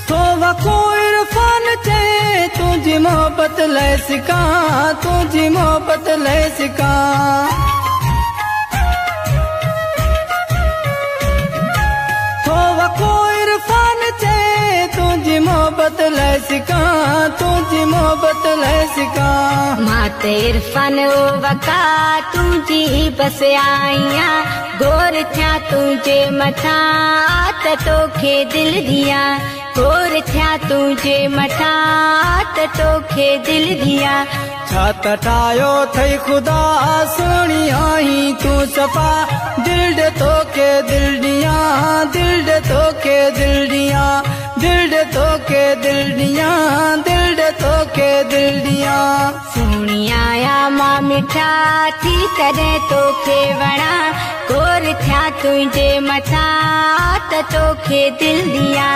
तो वको इरफान थे तुझी मोहब्बत ले सिका, तुझी मोहब्बत ले सिका। तो वको इरफान थे तुझी मोहब्बत ले सिका, तुझी मोहब्बत ले सिका। माते इरफान ओ वका तुझी बस आईया, गोर थिया तुझे मथा त तोखे दिल दिया, गोर थिया तुझे मथा त तोखे दिल दिया। छा तटायो थई खुदा सोनी आई तू सफा, दिल दे तोखे दिल दिया, दिल दे तोखे दिल दिया, दिल दे तोखे दिल दिया, दिल दे तोखे दिल दिया। सोनी आया मां मिठा थी करे तोखे वणा, गोर थिया तुझे मथा त तोखे दिल दिया।